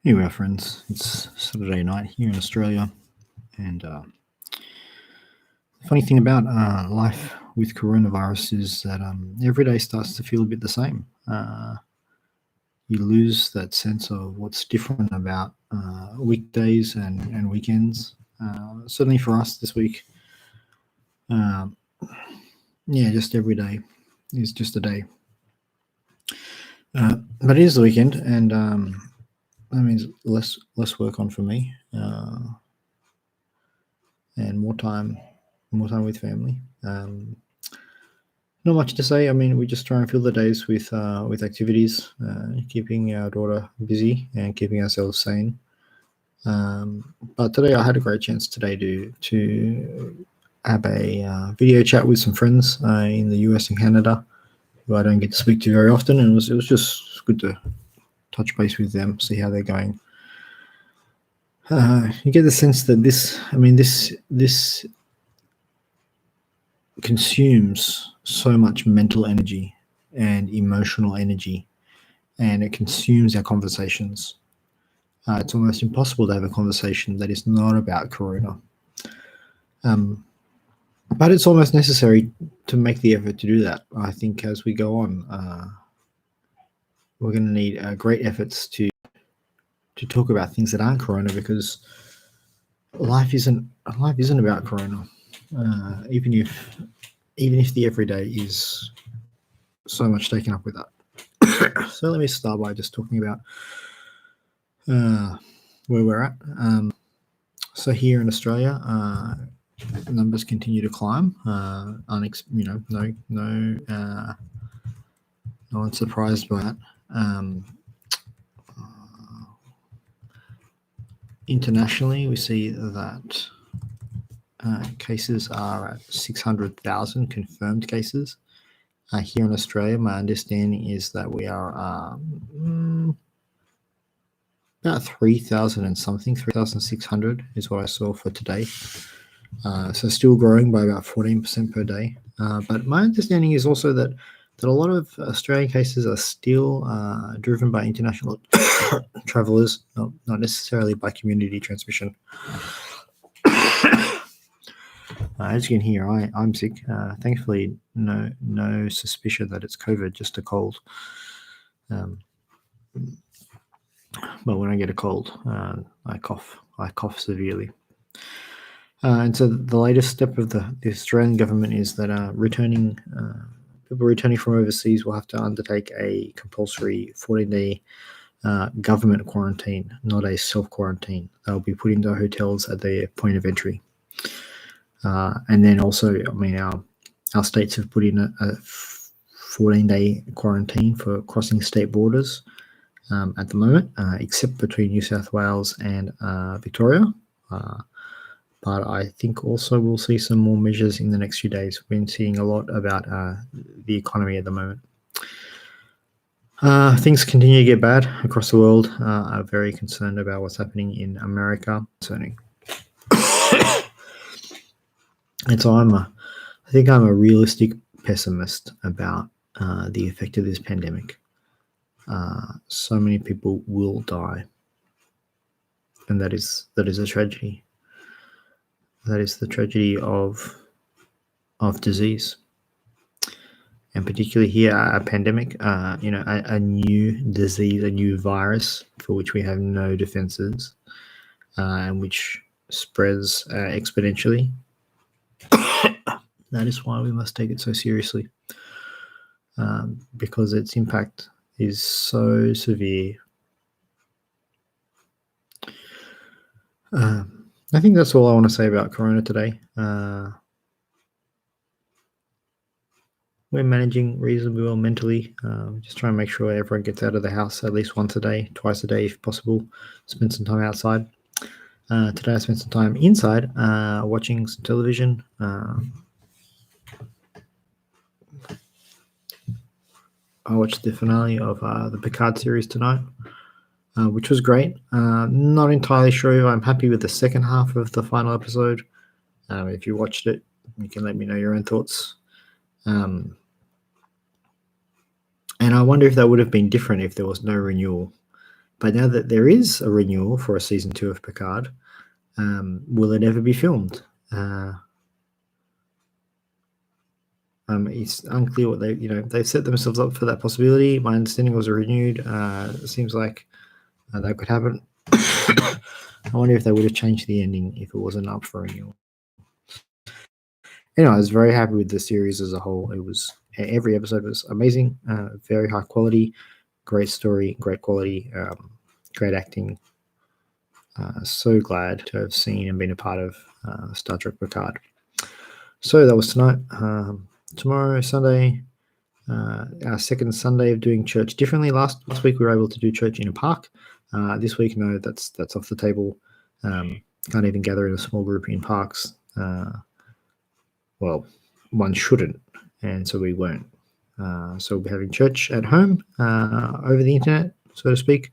Anyway, our friends, it's Saturday night here in Australia, and the funny thing about life with coronavirus is that every day starts to feel a bit the same. You lose that sense of what's different about weekdays and weekends. Certainly for us this week, uh, yeah, just every day is just a day. But it is the weekend, and that means less work on for me, and more time with family. Not much to say. I mean, we just try and fill the days with activities, keeping our daughter busy and keeping ourselves sane. But today I had a great chance today to have a video chat with some friends in the US and Canada who I don't get to speak to very often, and it was just good to touch base with them, see how they're going. You get the sense that this consumes so much mental energy and emotional energy, and it consumes our conversations. It's almost impossible to have a conversation that is not about corona. But it's almost necessary to make the effort to do that. I think as we go on, we're going to need great efforts to talk about things that aren't corona, because life isn't about corona. Even if the everyday is so much taken up with that. So let me start by just talking about where we're at. So here in Australia, numbers continue to climb. No one's surprised by that. Internationally, we see that cases are at 600,000 confirmed cases. Here in Australia, my understanding is that we are about 3,000 and something, 3,600 is what I saw for today. So still growing by about 14% per day. But my understanding is also that a lot of Australian cases are still driven by international travellers, not necessarily by community transmission. As you can hear, I'm sick. Thankfully, no suspicion that it's COVID, just a cold. But when I get a cold, I cough severely. And so the latest step of the Australian government is that people returning from overseas will have to undertake a compulsory 14-day government quarantine, not a self-quarantine. They'll be put into hotels at their point of entry. And then also, I mean, our states have put in a 14-day quarantine for crossing state borders at the moment, except between New South Wales and Victoria. But I think also we'll see some more measures in the next few days. We've been seeing a lot about the economy at the moment. Things continue to get bad across the world. I'm very concerned about what's happening in America. Concerning. And so I think I'm a realistic pessimist about the effect of this pandemic. So many people will die, and that is a tragedy. That is the tragedy of disease, and particularly here, a pandemic. A new disease, a new virus for which we have no defenses, and which spreads exponentially. That is why we must take it so seriously, because its impact is so severe. I think that's all I want to say about Corona today. We're managing reasonably well mentally. Just trying to make sure everyone gets out of the house at least once a day, twice a day if possible. Spend some time outside. Today I spent some time inside watching some television. I watched the finale of the Picard series tonight, which was great. Not entirely sure if I'm happy with the second half of the final episode. If you watched it, you can let me know your own thoughts. And I wonder if that would have been different if there was no renewal. But now that there is a renewal for a season 2 of Picard, will it ever be filmed? It's unclear what they've set themselves up for that possibility. My understanding was renewed. It seems like that could happen. I wonder if they would have changed the ending if it wasn't up for renewal. Anyway, I was very happy with the series as a whole. Every episode was amazing, very high quality, great story, great quality, great acting. So glad to have seen and been a part of Star Trek Picard. So that was tonight. Tomorrow, Sunday, our second Sunday of doing church differently. Last week we were able to do church in a park. This week, no, that's off the table. Can't even gather in a small group in parks. Well, one shouldn't, and so we won't. So we'll be having church at home over the internet, so to speak.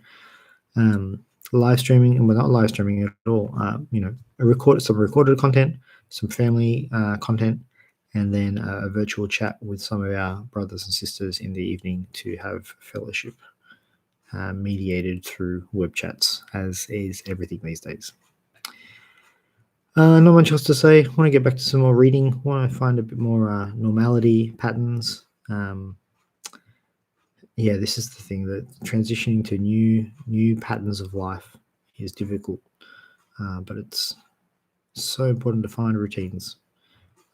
Live streaming, and we're not live streaming at all. Some recorded content, some family content, and then a virtual chat with some of our brothers and sisters in the evening to have fellowship mediated through web chats, as is everything these days. Not much else to say. I want to get back to some more reading. Want to find a bit more normality patterns. This is the thing, that transitioning to new patterns of life is difficult, but it's so important to find routines,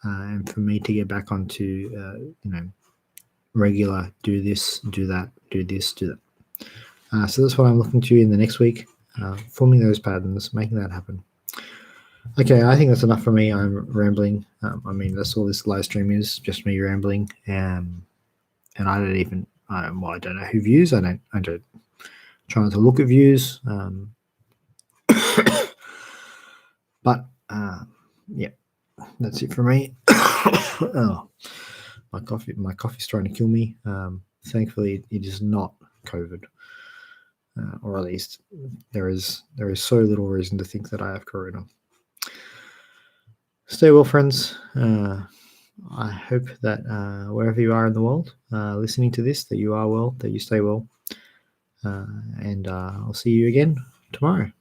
and for me to get back onto regular do this, do that, do this, do that. So that's what I'm looking to in the next week, forming those patterns, making that happen. Okay, I think that's enough for me. I'm rambling. That's all this live stream is, just me rambling, and I don't know who views. I don't try not to look at views. But that's it for me. Oh, my coffee's trying to kill me. Thankfully, it is not COVID, or at least there is so little reason to think that I have corona. Stay well, friends. I hope that wherever you are in the world, listening to this, that you are well, that you stay well, and I'll see you again tomorrow.